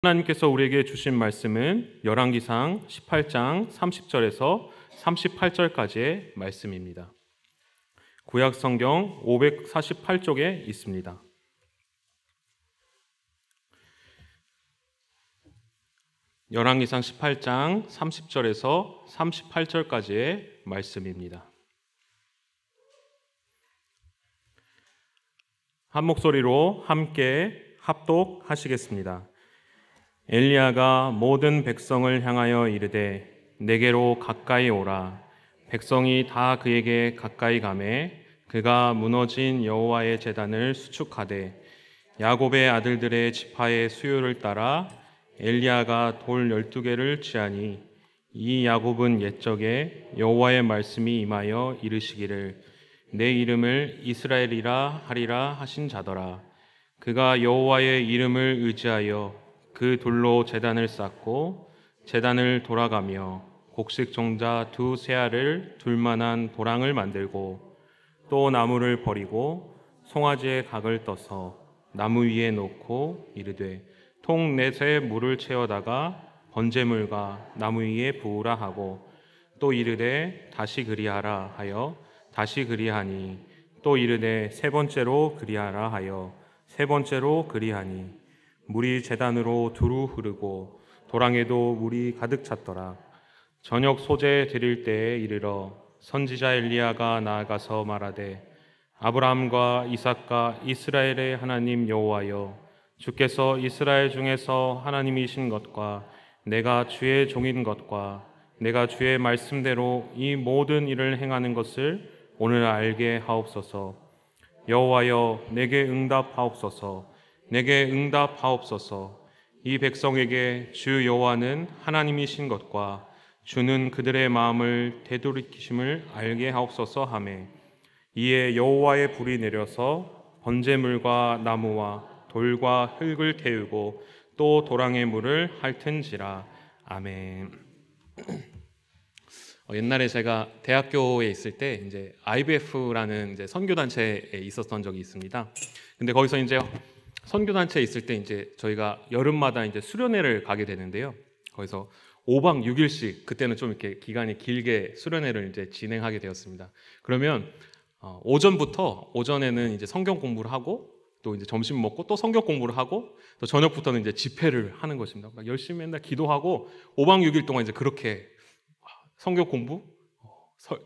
하나님께서 우리에게 주신 말씀은 열왕기상 18장 30절에서 38절까지의 말씀입니다. 구약 성경 548쪽에 있습니다. 열왕기상 18장 30절에서 38절까지의 말씀입니다. 한 목소리로 함께 합독하시겠습니다. 엘리야가 모든 백성을 향하여 이르되 내게로 가까이 오라. 백성이 다 그에게 가까이 가매 그가 무너진 여호와의 제단을 수축하되 야곱의 아들들의 지파의 수요를 따라 엘리야가 돌 12개를 취하니 이 야곱은 옛적에 여호와의 말씀이 임하여 이르시기를 내 이름을 이스라엘이라 하리라 하신 자더라. 그가 여호와의 이름을 의지하여 그 돌로 제단을 쌓고 제단을 돌아가며 곡식 종자 2세알을 둘만한 도랑을 만들고 또 나무를 버리고 송아지의 각을 떠서 나무 위에 놓고 이르되 통 넷에 물을 채워다가 번제물과 나무 위에 부으라 하고 또 이르되 다시 그리하라 하여 다시 그리하니 또 이르되 세 번째로 그리하라 하여 세 번째로 그리하니 물이 제단으로 두루 흐르고 도랑에도 물이 가득 찼더라. 저녁 소제 드릴 때에 이르러 선지자 엘리야가 나아가서 말하되 아브라함과 이삭과 이스라엘의 하나님 여호와여 주께서 이스라엘 중에서 하나님이신 것과 내가 주의 종인 것과 내가 주의 말씀대로 이 모든 일을 행하는 것을 오늘 알게 하옵소서. 여호와여 내게 응답하옵소서. 내게 응답하옵소서. 이 백성에게 주 여호와는 하나님이신 것과 주는 그들의 마음을 되돌이키심을 알게 하옵소서 하매 이에 여호와의 불이 내려서 번제물과 나무와 돌과 흙을 태우고 또 도랑의 물을 핥은지라. 아멘. 옛날에 제가 대학교에 있을 때 이제 IBF라는 이제 선교 단체에 있었던 적이 있습니다. 근데 거기서 이제 선교 단체에 있을 때 이제 저희가 여름마다 이제 수련회를 가게 되는데요. 거기서 5박 6일씩 그때는 좀 이렇게 기간이 길게 수련회를 이제 진행하게 되었습니다. 그러면 오전에는 이제 성경 공부를 하고 또 이제 점심 먹고 또 성경 공부를 하고 또 저녁부터는 이제 집회를 하는 것입니다. 열심히 맨날 기도하고 5박 6일 동안 이제 그렇게 성경 공부,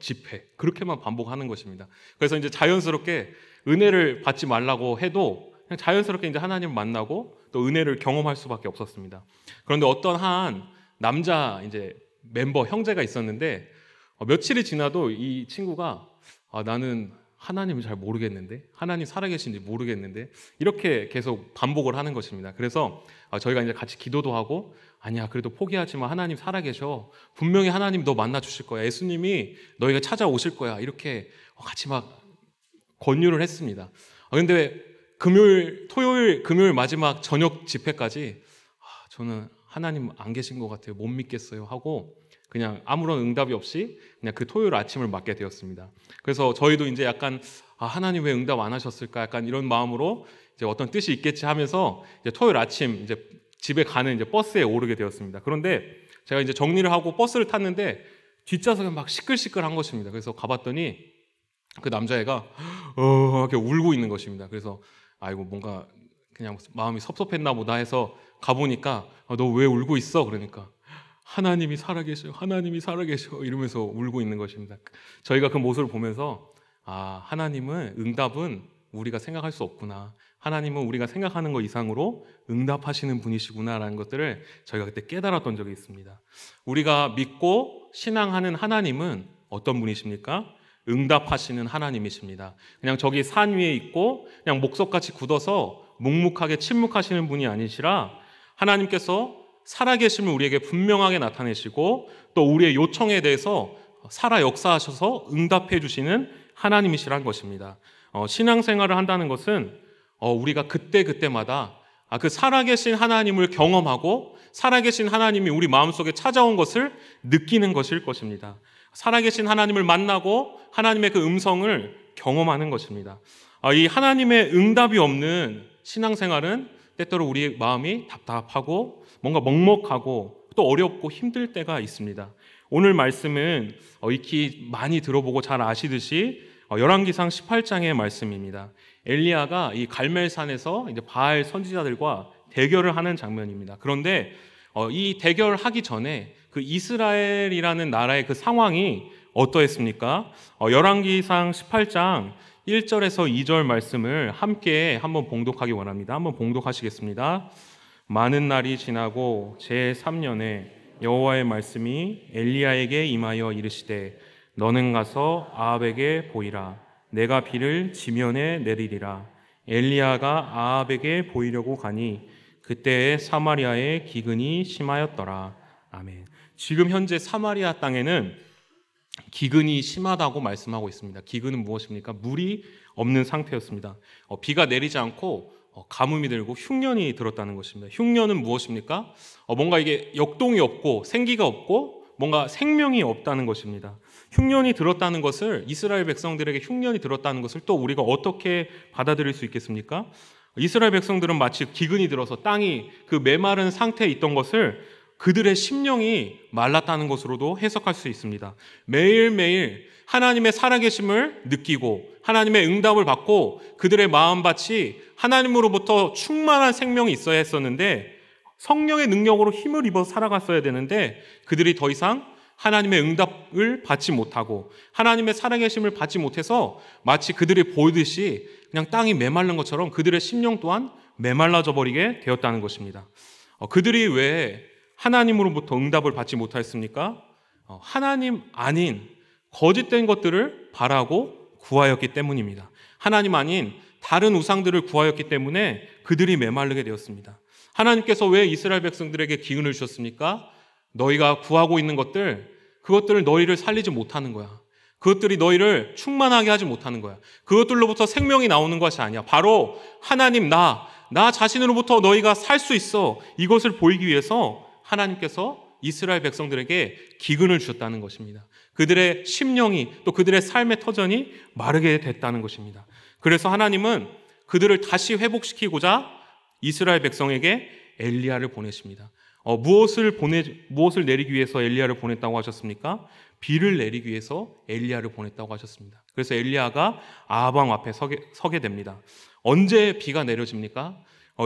집회 그렇게만 반복하는 것입니다. 그래서 이제 자연스럽게 은혜를 받지 말라고 해도 그냥 자연스럽게 이제 하나님을 만나고 또 은혜를 경험할 수밖에 없었습니다. 그런데 어떤 한 남자 이제 멤버 형제가 있었는데 며칠이 지나도 이 친구가 나는 하나님을 잘 모르겠는데 하나님 살아계신지 모르겠는데 이렇게 계속 반복을 하는 것입니다. 그래서 저희가 이제 같이 기도도 하고 아니야 그래도 포기하지 마. 하나님 살아계셔. 분명히 하나님 너 만나 주실 거야. 예수님이 너희가 찾아오실 거야. 이렇게 같이 막 권유를 했습니다. 그런데 토요일, 금요일 마지막 저녁 집회까지 저는 하나님 안 계신 것 같아요. 못 믿겠어요 하고 그냥 아무런 응답이 없이 그냥 그 토요일 아침을 맞게 되었습니다. 그래서 저희도 이제 약간 하나님 왜 응답 안 하셨을까 약간 이런 마음으로 이제 어떤 뜻이 있겠지 하면서 이제 토요일 아침 이제 집에 가는 이제 버스에 오르게 되었습니다. 그런데 제가 이제 정리를 하고 버스를 탔는데 뒷좌석에 막 시끌시끌한 것입니다. 그래서 가봤더니 그 남자애가 이렇게 울고 있는 것입니다. 그래서 아이고 뭔가 그냥 마음이 섭섭했나 보다 해서 가보니까 너 왜 울고 있어? 그러니까 하나님이 살아계셔, 하나님이 살아계셔 이러면서 울고 있는 것입니다. 저희가 그 모습을 보면서 하나님은 응답은 우리가 생각할 수 없구나. 하나님은 우리가 생각하는 것 이상으로 응답하시는 분이시구나라는 것들을 저희가 그때 깨달았던 적이 있습니다. 우리가 믿고 신앙하는 하나님은 어떤 분이십니까? 응답하시는 하나님이십니다. 그냥 저기 산 위에 있고 그냥 목석같이 굳어서 묵묵하게 침묵하시는 분이 아니시라 하나님께서 살아계심을 우리에게 분명하게 나타내시고 또 우리의 요청에 대해서 살아 역사하셔서 응답해 주시는 하나님이시란 것입니다. 신앙생활을 한다는 것은 우리가 그때마다 그 살아계신 하나님을 경험하고 살아계신 하나님이 우리 마음속에 찾아온 것을 느끼는 것일 것입니다. 살아계신 하나님을 만나고 하나님의 그 음성을 경험하는 것입니다. 이 하나님의 응답이 없는 신앙생활은 때때로 우리 마음이 답답하고 뭔가 먹먹하고 또 어렵고 힘들 때가 있습니다. 오늘 말씀은 익히 많이 들어보고 잘 아시듯이 열왕기상 18장의 말씀입니다. 엘리야가 이 갈멜산에서 이제 바알 선지자들과 대결을 하는 장면입니다. 그런데 이 대결을 하기 전에 그 이스라엘이라는 나라의 그 상황이 어떠했습니까? 열왕기상 18장 1절에서 2절 말씀을 함께 한번 봉독하기 원합니다. 한번 봉독하시겠습니다. 많은 날이 지나고 제3년에 여호와의 말씀이 엘리야에게 임하여 이르시되 너는 가서 아합에게 보이라. 내가 비를 지면에 내리리라. 엘리야가 아합에게 보이려고 가니 그때에 사마리아의 기근이 심하였더라. 아멘. 지금 현재 사마리아 땅에는 기근이 심하다고 말씀하고 있습니다. 기근은 무엇입니까? 물이 없는 상태였습니다. 비가 내리지 않고 가뭄이 들고 흉년이 들었다는 것입니다. 흉년은 무엇입니까? 뭔가 이게 역동이 없고 생기가 없고 뭔가 생명이 없다는 것입니다. 흉년이 들었다는 것을, 이스라엘 백성들에게 흉년이 들었다는 것을 또 우리가 어떻게 받아들일 수 있겠습니까? 이스라엘 백성들은 마치 기근이 들어서 땅이 그 메마른 상태에 있던 것을 그들의 심령이 말랐다는 것으로도 해석할 수 있습니다. 매일매일 하나님의 살아계심을 느끼고 하나님의 응답을 받고 그들의 마음밭이 하나님으로부터 충만한 생명이 있어야 했었는데, 성령의 능력으로 힘을 입어 살아갔어야 되는데 그들이 더 이상 하나님의 응답을 받지 못하고 하나님의 살아계심을 받지 못해서 마치 그들이 보듯이 그냥 땅이 메말른 것처럼 그들의 심령 또한 메말라져 버리게 되었다는 것입니다. 그들이 왜 하나님으로부터 응답을 받지 못하였습니까? 하나님 아닌 거짓된 것들을 바라고 구하였기 때문입니다. 하나님 아닌 다른 우상들을 구하였기 때문에 그들이 메마르게 되었습니다. 하나님께서 왜 이스라엘 백성들에게 기근을 주셨습니까? 너희가 구하고 있는 것들, 그것들을 너희를 살리지 못하는 거야. 그것들이 너희를 충만하게 하지 못하는 거야. 그것들로부터 생명이 나오는 것이 아니야. 바로 하나님 나 자신으로부터 너희가 살 수 있어. 이것을 보이기 위해서 하나님께서 이스라엘 백성들에게 기근을 주셨다는 것입니다. 그들의 심령이 또 그들의 삶의 터전이 마르게 됐다는 것입니다. 그래서 하나님은 그들을 다시 회복시키고자 이스라엘 백성에게 엘리야를 보내십니다. 무엇을 내리기 위해서 엘리야를 보냈다고 하셨습니까? 비를 내리기 위해서 엘리야를 보냈다고 하셨습니다. 그래서 엘리야가 아합 왕 앞에 서게 됩니다. 언제 비가 내려집니까?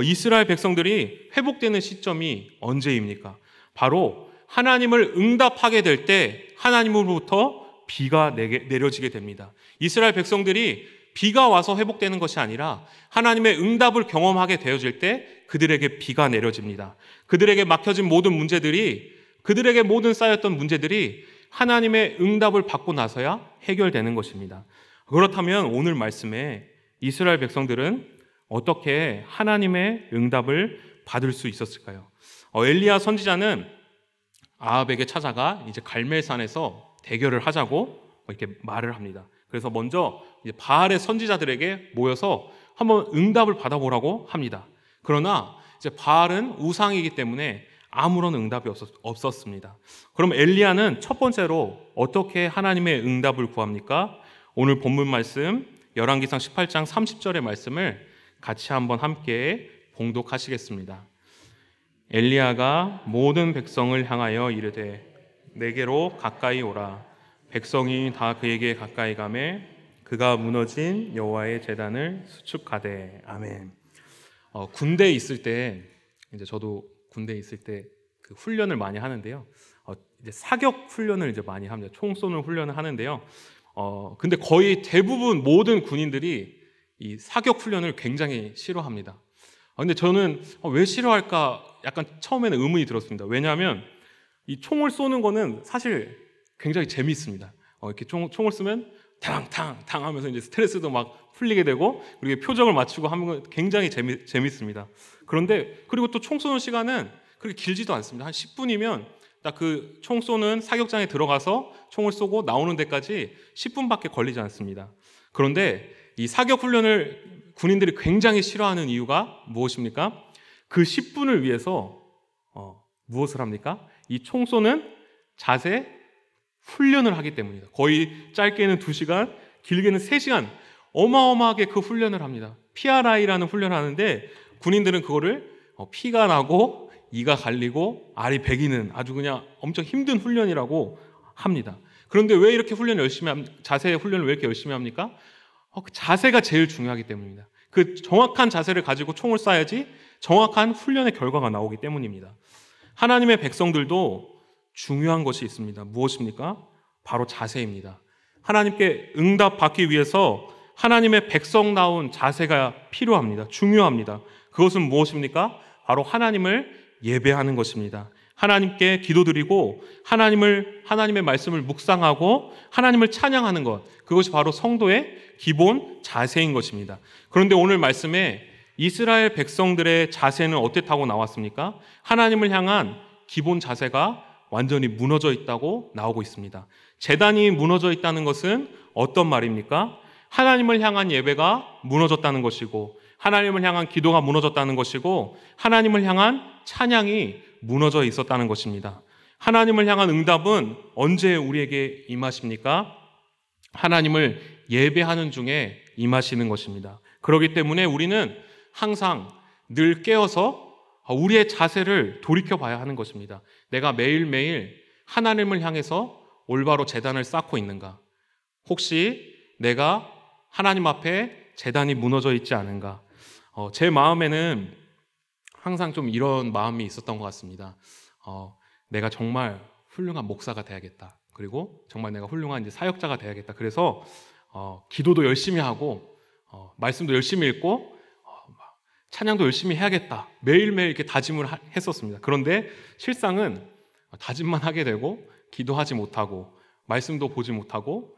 이스라엘 백성들이 회복되는 시점이 언제입니까? 바로 하나님을 응답하게 될 때 하나님으로부터 비가 내려지게 됩니다. 이스라엘 백성들이 비가 와서 회복되는 것이 아니라 하나님의 응답을 경험하게 되어질 때 그들에게 비가 내려집니다. 그들에게 막혀진 모든 문제들이, 그들에게 모든 쌓였던 문제들이 하나님의 응답을 받고 나서야 해결되는 것입니다. 그렇다면 오늘 말씀에 이스라엘 백성들은 어떻게 하나님의 응답을 받을 수 있었을까요? 엘리야 선지자는 아합에게 찾아가 이제 갈멜산에서 대결을 하자고 이렇게 말을 합니다. 그래서 먼저 이제 바알의 선지자들에게 모여서 한번 응답을 받아보라고 합니다. 그러나 이제 바알은 우상이기 때문에 아무런 응답이 없었습니다. 그럼 엘리야는 첫 번째로 어떻게 하나님의 응답을 구합니까? 오늘 본문 말씀 열왕기상 18장 30절의 말씀을 같이 한번 함께 봉독하시겠습니다. 엘리야가 모든 백성을 향하여 이르되 내게로 가까이 오라. 백성이 다 그에게 가까이 가매 그가 무너진 여호와의 제단을 수축하되. 아멘. 군대에 있을 때, 이제 저도 군대에 있을 때 그 훈련을 많이 하는데요. 이제 사격 훈련을 이제 많이 합니다. 총 쏘는 훈련을 하는데요. 근데 거의 대부분 모든 군인들이 이 사격 훈련을 굉장히 싫어합니다. 근데 저는 왜 싫어할까 약간 처음에는 의문이 들었습니다. 왜냐하면 이 총을 쏘는 거는 사실 굉장히 재미있습니다. 이렇게 총을 쏘면 탕탕탕 하면서 이제 스트레스도 막 풀리게 되고, 그리고 표정을 맞추고 하는 건 굉장히 재밌습니다. 그런데 그리고 또 총 쏘는 시간은 그렇게 길지도 않습니다. 한 10분이면 딱 그 총 쏘는 사격장에 들어가서 총을 쏘고 나오는 데까지 10분밖에 걸리지 않습니다. 그런데 이 사격 훈련을 군인들이 굉장히 싫어하는 이유가 무엇입니까? 그 10분을 위해서 무엇을 합니까? 이 총 쏘는 자세 훈련을 하기 때문입니다. 거의 짧게는 2시간, 길게는 3시간 어마어마하게 그 훈련을 합니다. PRI라는 훈련을 하는데 군인들은 그거를 피가 나고 이가 갈리고 알이 배기는 아주 그냥 엄청 힘든 훈련이라고 합니다. 그런데 왜 이렇게 자세 훈련을 왜 이렇게 열심히 합니까? 그 자세가 제일 중요하기 때문입니다. 그 정확한 자세를 가지고 총을 쏴야지 정확한 훈련의 결과가 나오기 때문입니다. 하나님의 백성들도 중요한 것이 있습니다. 무엇입니까? 바로 자세입니다. 하나님께 응답받기 위해서 하나님의 백성다운 자세가 필요합니다. 중요합니다. 그것은 무엇입니까? 바로 하나님을 예배하는 것입니다. 하나님께 기도드리고 하나님의 말씀을 묵상하고 하나님을 찬양하는 것, 그것이 바로 성도의 기본 자세인 것입니다. 그런데 오늘 말씀에 이스라엘 백성들의 자세는 어땠다고 나왔습니까? 하나님을 향한 기본 자세가 완전히 무너져 있다고 나오고 있습니다. 제단이 무너져 있다는 것은 어떤 말입니까? 하나님을 향한 예배가 무너졌다는 것이고, 하나님을 향한 기도가 무너졌다는 것이고, 하나님을 향한 찬양이 무너져 있었다는 것입니다. 하나님을 향한 응답은 언제 우리에게 임하십니까? 하나님을 예배하는 중에 임하시는 것입니다. 그렇기 때문에 우리는 항상 늘 깨어서 우리의 자세를 돌이켜봐야 하는 것입니다. 내가 매일매일 하나님을 향해서 올바로 제단을 쌓고 있는가? 혹시 내가 하나님 앞에 제단이 무너져 있지 않은가? 제 마음에는 항상 좀 이런 마음이 있었던 것 같습니다. 내가 정말 훌륭한 목사가 돼야겠다. 그리고 정말 내가 훌륭한 이제 사역자가 돼야겠다. 그래서 기도도 열심히 하고 말씀도 열심히 읽고 찬양도 열심히 해야겠다. 매일매일 이렇게 다짐을 했었습니다. 그런데 실상은 다짐만 하게 되고 기도하지 못하고 말씀도 보지 못하고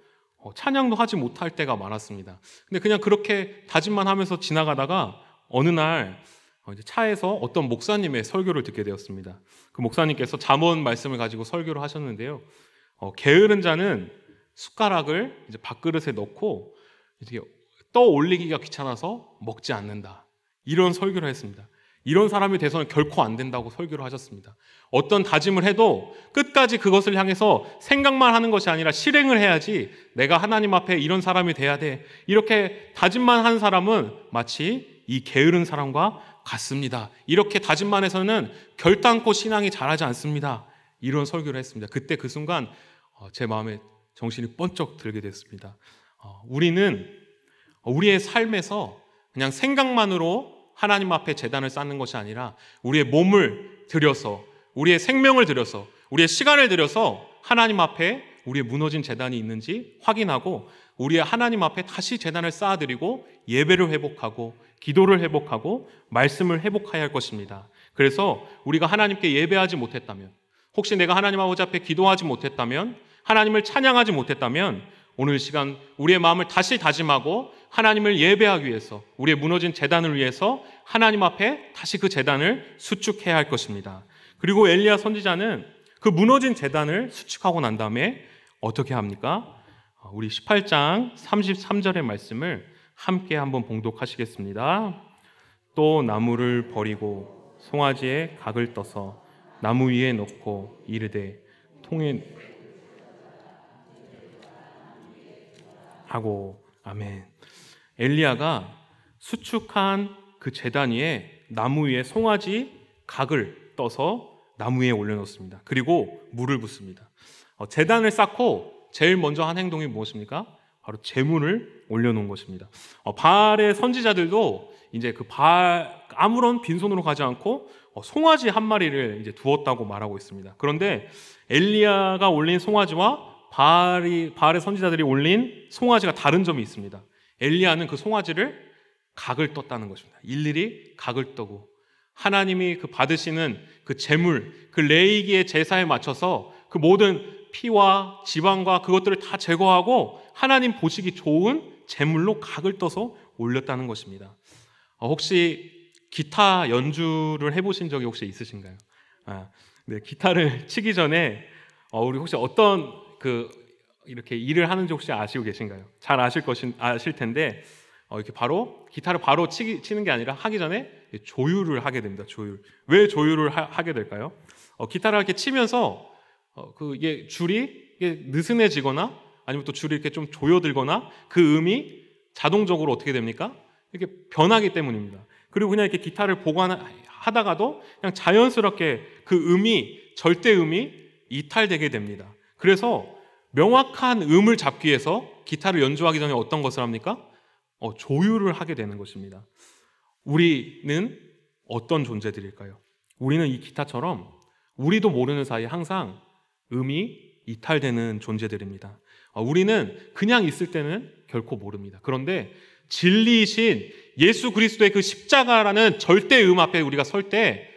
찬양도 하지 못할 때가 많았습니다. 근데 그냥 그렇게 다짐만 하면서 지나가다가 어느 날 이제 차에서 어떤 목사님의 설교를 듣게 되었습니다. 그 목사님께서 잠언 말씀을 가지고 설교를 하셨는데요. 게으른 자는 숟가락을 이제 밥그릇에 넣고 이렇게 떠 올리기가 귀찮아서 먹지 않는다. 이런 설교를 했습니다. 이런 사람이 돼서는 결코 안 된다고 설교를 하셨습니다. 어떤 다짐을 해도 끝까지 그것을 향해서 생각만 하는 것이 아니라 실행을 해야지 내가 하나님 앞에 이런 사람이 돼야 돼. 이렇게 다짐만 한 사람은 마치 이 게으른 사람과 같습니다. 이렇게 다짐만 해서는 결단코 신앙이 자라지 않습니다. 이런 설교를 했습니다. 그때 그 순간 제 마음에 정신이 번쩍 들게 됐습니다. 우리는 우리의 삶에서 그냥 생각만으로 하나님 앞에 제단을 쌓는 것이 아니라 우리의 몸을 들여서, 우리의 생명을 들여서, 우리의 시간을 들여서 하나님 앞에 우리의 무너진 제단이 있는지 확인하고 우리의 하나님 앞에 다시 제단을 쌓아드리고 예배를 회복하고 기도를 회복하고 말씀을 회복해야 할 것입니다. 그래서 우리가 하나님께 예배하지 못했다면, 혹시 내가 하나님 아버지 앞에 기도하지 못했다면, 하나님을 찬양하지 못했다면 오늘 시간 우리의 마음을 다시 다짐하고 하나님을 예배하기 위해서, 우리의 무너진 제단을 위해서 하나님 앞에 다시 그 제단을 수축해야 할 것입니다. 그리고 엘리야 선지자는 그 무너진 제단을 수축하고 난 다음에 어떻게 합니까? 우리 18장 33절의 말씀을 함께 한번 봉독하시겠습니다. 또 나무를 버리고 송아지에 각을 떠서 나무 위에 놓고 이르되 통에 하고. 아멘. 엘리야가 수축한 그 제단 위에 나무 위에 송아지 각을 떠서 나무 위에 올려놓습니다. 그리고 물을 붓습니다. 제단을 쌓고 제일 먼저 한 행동이 무엇입니까? 바로 제물을 올려놓은 것입니다. 바알의 선지자들도 이제 그 바알 아무런 빈손으로 가지 않고 송아지 한 마리를 이제 두었다고 말하고 있습니다. 그런데 엘리야가 올린 송아지와 바알의 선지자들이 올린 송아지가 다른 점이 있습니다. 엘리야는 그 송아지를 각을 떴다는 것입니다. 일일이 각을 떠고 하나님이 그 받으시는 그 제물, 그 레위기의 제사에 맞춰서 그 모든 피와 지방과 그것들을 다 제거하고 하나님 보시기 좋은 제물로 각을 떠서 올렸다는 것입니다. 혹시 기타 연주를 해보신 적이 혹시 있으신가요? 네, 기타를 치기 전에 우리 혹시 어떤 이렇게 일을 하는지 혹시 아시고 계신가요? 잘 아실 텐데 이렇게 바로 기타를 바로 치는 게 아니라 하기 전에 조율을 하게 됩니다. 조율. 왜 조율을 하게 될까요? 기타를 이렇게 치면서 이게 줄이 느슨해지거나 아니면 또 줄이 이렇게 좀 조여들거나 그 음이 자동적으로 어떻게 됩니까? 이렇게 변하기 때문입니다. 그리고 그냥 이렇게 기타를 보관하다가도 그냥 자연스럽게 그 절대 음이 이탈되게 됩니다. 그래서 명확한 음을 잡기 위해서 기타를 연주하기 전에 어떤 것을 합니까? 조율을 하게 되는 것입니다. 우리는 어떤 존재들일까요? 우리는 이 기타처럼 우리도 모르는 사이에 항상 음이 이탈되는 존재들입니다. 우리는 그냥 있을 때는 결코 모릅니다. 그런데 진리이신 예수 그리스도의 그 십자가라는 절대 음 앞에 우리가 설 때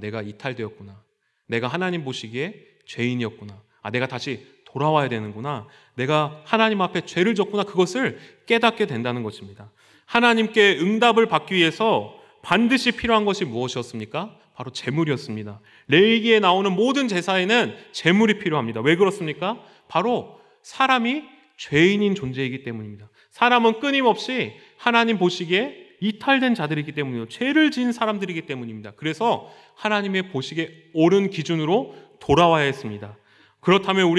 내가 이탈되었구나. 내가 하나님 보시기에 죄인이었구나. 내가 다시 돌아와야 되는구나. 내가 하나님 앞에 죄를 졌구나. 그것을 깨닫게 된다는 것입니다. 하나님께 응답을 받기 위해서 반드시 필요한 것이 무엇이었습니까? 바로 제물이었습니다. 레위기에 나오는 모든 제사에는 제물이 필요합니다. 왜 그렇습니까? 바로 사람이 죄인인 존재이기 때문입니다. 사람은 끊임없이 하나님 보시기에 이탈된 자들이기 때문이에요. 죄를 지은 사람들이기 때문입니다. 그래서 하나님의 보시기에 옳은 기준으로 돌아와야 했습니다. 그렇다면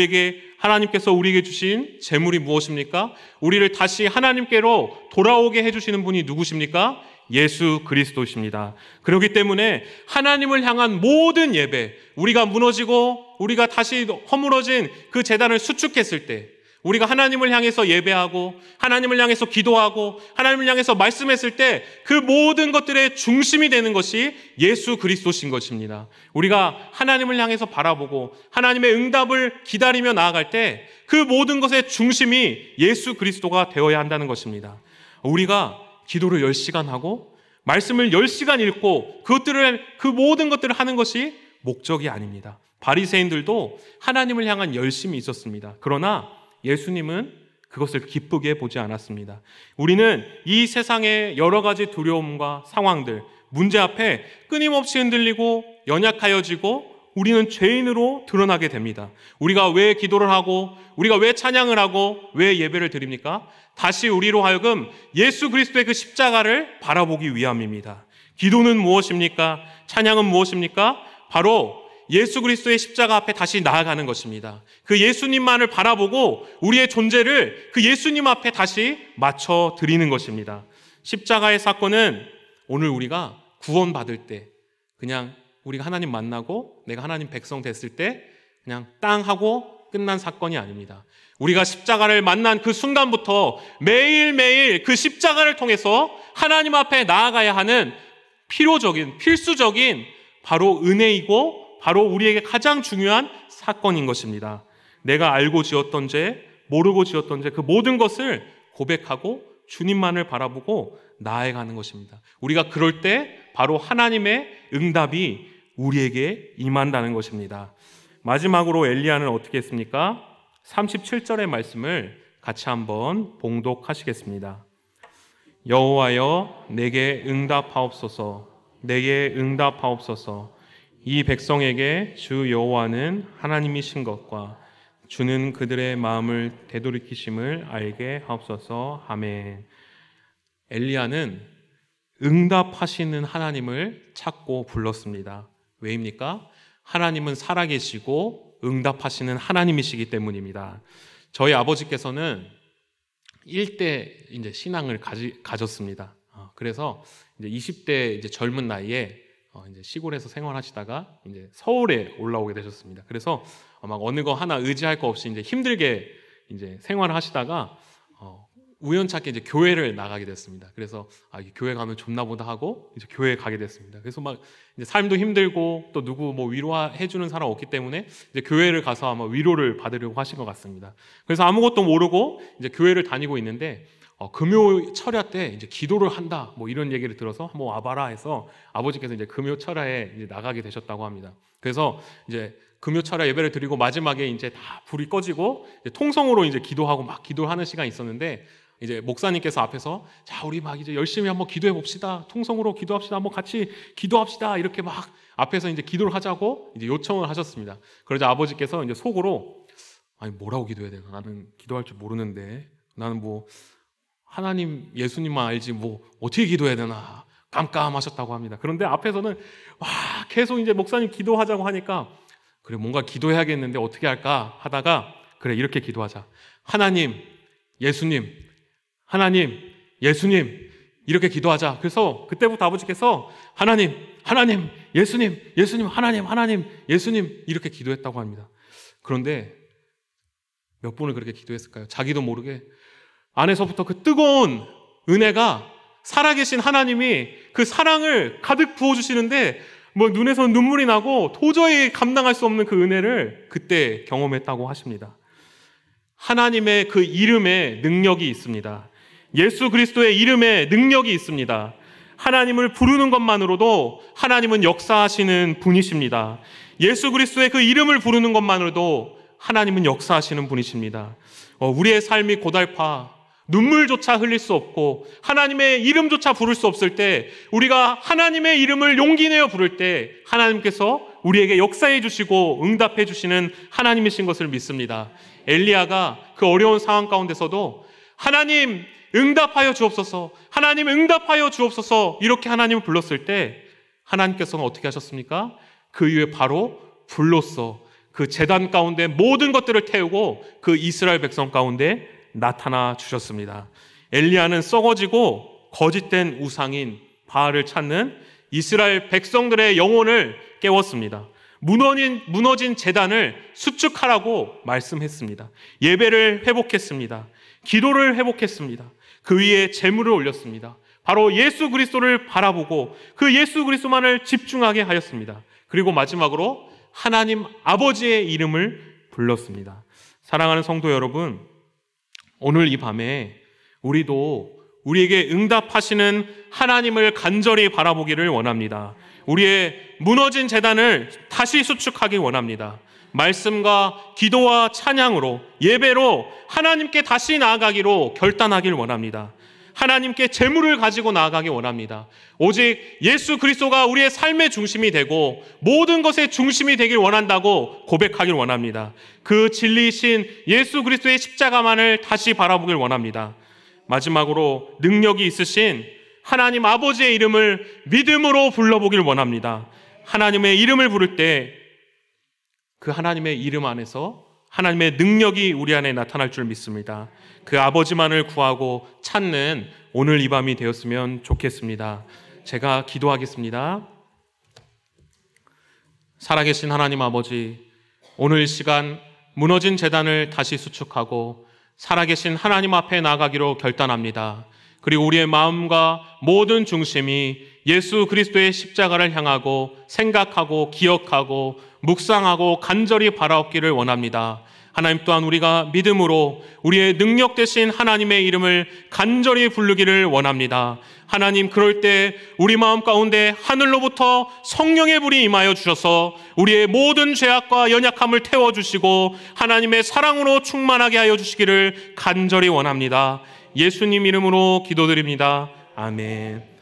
하나님께서 우리에게 주신 제물이 무엇입니까? 우리를 다시 하나님께로 돌아오게 해주시는 분이 누구십니까? 예수 그리스도십니다. 그렇기 때문에 하나님을 향한 모든 예배, 우리가 무너지고 우리가 다시 허물어진 그 제단을 수축했을 때, 우리가 하나님을 향해서 예배하고 하나님을 향해서 기도하고 하나님을 향해서 말씀했을 때 그 모든 것들의 중심이 되는 것이 예수 그리스도신 것입니다. 우리가 하나님을 향해서 바라보고 하나님의 응답을 기다리며 나아갈 때 그 모든 것의 중심이 예수 그리스도가 되어야 한다는 것입니다. 우리가 기도를 10시간 하고 말씀을 10시간 읽고 그 모든 것들을 하는 것이 목적이 아닙니다. 바리새인들도 하나님을 향한 열심이 있었습니다. 그러나 예수님은 그것을 기쁘게 보지 않았습니다. 우리는 이 세상의 여러 가지 두려움과 상황들, 문제 앞에 끊임없이 흔들리고 연약하여지고 우리는 죄인으로 드러나게 됩니다. 우리가 왜 기도를 하고 우리가 왜 찬양을 하고 왜 예배를 드립니까? 다시 우리로 하여금 예수 그리스도의 그 십자가를 바라보기 위함입니다. 기도는 무엇입니까? 찬양은 무엇입니까? 바로 예수 그리스도의 십자가 앞에 다시 나아가는 것입니다. 그 예수님만을 바라보고 우리의 존재를 그 예수님 앞에 다시 맞춰 드리는 것입니다. 십자가의 사건은 오늘 우리가 구원받을 때 그냥 우리가 하나님 만나고 내가 하나님 백성 됐을 때 그냥 땅 하고 끝난 사건이 아닙니다. 우리가 십자가를 만난 그 순간부터 매일매일 그 십자가를 통해서 하나님 앞에 나아가야 하는 필수적인 바로 은혜이고 바로 우리에게 가장 중요한 사건인 것입니다. 내가 알고 지었던 죄, 모르고 지었던 죄, 그 모든 것을 고백하고 주님만을 바라보고 나아가는 것입니다. 우리가 그럴 때 바로 하나님의 응답이 우리에게 임한다는 것입니다. 마지막으로 엘리야는 어떻게 했습니까? 37절의 말씀을 같이 한번 봉독하시겠습니다. 여호와여 내게 응답하옵소서. 내게 응답하옵소서. 이 백성에게 주 여호와는 하나님이신 것과 주는 그들의 마음을 되돌이키심을 알게 하옵소서. 아멘. 엘리야는 응답하시는 하나님을 찾고 불렀습니다. 왜입니까? 하나님은 살아계시고 응답하시는 하나님이시기 때문입니다. 저희 아버지께서는 일대 이제 신앙을 가졌습니다. 그래서 이제 20대 이제 젊은 나이에 이제 시골에서 생활하시다가 이제 서울에 올라오게 되셨습니다. 그래서 막 어느 거 하나 의지할 거 없이 이제 힘들게 이제 생활을 하시다가 우연찮게 이제 교회를 나가게 됐습니다. 그래서 교회 가면 좋나 보다 하고 이제 교회에 가게 됐습니다. 그래서 막 이제 삶도 힘들고 또 누구 뭐 위로해 주는 사람 없기 때문에 이제 교회를 가서 아마 위로를 받으려고 하신 것 같습니다. 그래서 아무것도 모르고 이제 교회를 다니고 있는데 금요 철야 때 이제 기도를 한다 뭐 이런 얘기를 들어서 한번 와봐라 해서 아버지께서 이제 금요 철야에 이제 나가게 되셨다고 합니다. 그래서 이제 금요 철야 예배를 드리고 마지막에 이제 다 불이 꺼지고 이제 통성으로 이제 기도하고 막 기도하는 시간이 있었는데 이제 목사님께서 앞에서 자 우리 막 이제 열심히 한번 기도해 봅시다. 통성으로 기도합시다. 한번 같이 기도합시다. 이렇게 막 앞에서 이제 기도를 하자고 이제 요청을 하셨습니다. 그러자 아버지께서 이제 속으로 아니 뭐라고 기도해야 되나? 나는 기도할 줄 모르는데 나는 뭐 하나님 예수님만 알지 뭐 어떻게 기도해야 되나 깜깜하셨다고 합니다. 그런데 앞에서는 와 계속 이제 목사님 기도하자고 하니까 그래 뭔가 기도해야겠는데 어떻게 할까 하다가 그래 이렇게 기도하자. 하나님 예수님 하나님, 예수님, 이렇게 기도하자. 그래서 그때부터 아버지께서 하나님, 하나님, 예수님, 예수님, 하나님, 하나님, 예수님 이렇게 기도했다고 합니다. 그런데 몇 번을 그렇게 기도했을까요? 자기도 모르게 안에서부터 그 뜨거운 은혜가 살아계신 하나님이 그 사랑을 가득 부어주시는데 뭐 눈에서 눈물이 나고 도저히 감당할 수 없는 그 은혜를 그때 경험했다고 하십니다. 하나님의 그 이름에 능력이 있습니다. 예수 그리스도의 이름에 능력이 있습니다. 하나님을 부르는 것만으로도 하나님은 역사하시는 분이십니다. 예수 그리스도의 그 이름을 부르는 것만으로도 하나님은 역사하시는 분이십니다. 우리의 삶이 고달파 눈물조차 흘릴 수 없고 하나님의 이름조차 부를 수 없을 때 우리가 하나님의 이름을 용기 내어 부를 때 하나님께서 우리에게 역사해 주시고 응답해 주시는 하나님이신 것을 믿습니다. 엘리야가 그 어려운 상황 가운데서도 하나님 응답하여 주옵소서, 하나님 응답하여 주옵소서 이렇게 하나님을 불렀을 때 하나님께서는 어떻게 하셨습니까? 그 이후에 바로 불로써 그 제단 가운데 모든 것들을 태우고 그 이스라엘 백성 가운데 나타나 주셨습니다. 엘리야는 썩어지고 거짓된 우상인 바알을 찾는 이스라엘 백성들의 영혼을 깨웠습니다. 무너진 제단을 수축하라고 말씀했습니다. 예배를 회복했습니다. 기도를 회복했습니다. 그 위에 제물을 올렸습니다. 바로 예수 그리스도를 바라보고 그 예수 그리스도만을 집중하게 하였습니다. 그리고 마지막으로 하나님 아버지의 이름을 불렀습니다. 사랑하는 성도 여러분, 오늘 이 밤에 우리도 우리에게 응답하시는 하나님을 간절히 바라보기를 원합니다. 우리의 무너진 제단을 다시 수축하기 원합니다. 말씀과 기도와 찬양으로 예배로 하나님께 다시 나아가기로 결단하길 원합니다. 하나님께 재물을 가지고 나아가기 원합니다. 오직 예수 그리스도가 우리의 삶의 중심이 되고 모든 것의 중심이 되길 원한다고 고백하길 원합니다. 그 진리이신 예수 그리스도의 십자가만을 다시 바라보길 원합니다. 마지막으로 능력이 있으신 하나님 아버지의 이름을 믿음으로 불러보길 원합니다. 하나님의 이름을 부를 때 그 하나님의 이름 안에서 하나님의 능력이 우리 안에 나타날 줄 믿습니다. 그 아버지만을 구하고 찾는 오늘 이 밤이 되었으면 좋겠습니다. 제가 기도하겠습니다. 살아계신 하나님 아버지, 오늘 이 시간 무너진 제단을 다시 수축하고 살아계신 하나님 앞에 나아가기로 결단합니다. 그리고 우리의 마음과 모든 중심이 예수 그리스도의 십자가를 향하고 생각하고 기억하고 묵상하고 간절히 바라옵기를 원합니다. 하나님 또한 우리가 믿음으로 우리의 능력 되신 하나님의 이름을 간절히 부르기를 원합니다. 하나님, 그럴 때 우리 마음 가운데 하늘로부터 성령의 불이 임하여 주셔서 우리의 모든 죄악과 연약함을 태워주시고 하나님의 사랑으로 충만하게 하여 주시기를 간절히 원합니다. 예수님 이름으로 기도드립니다. 아멘.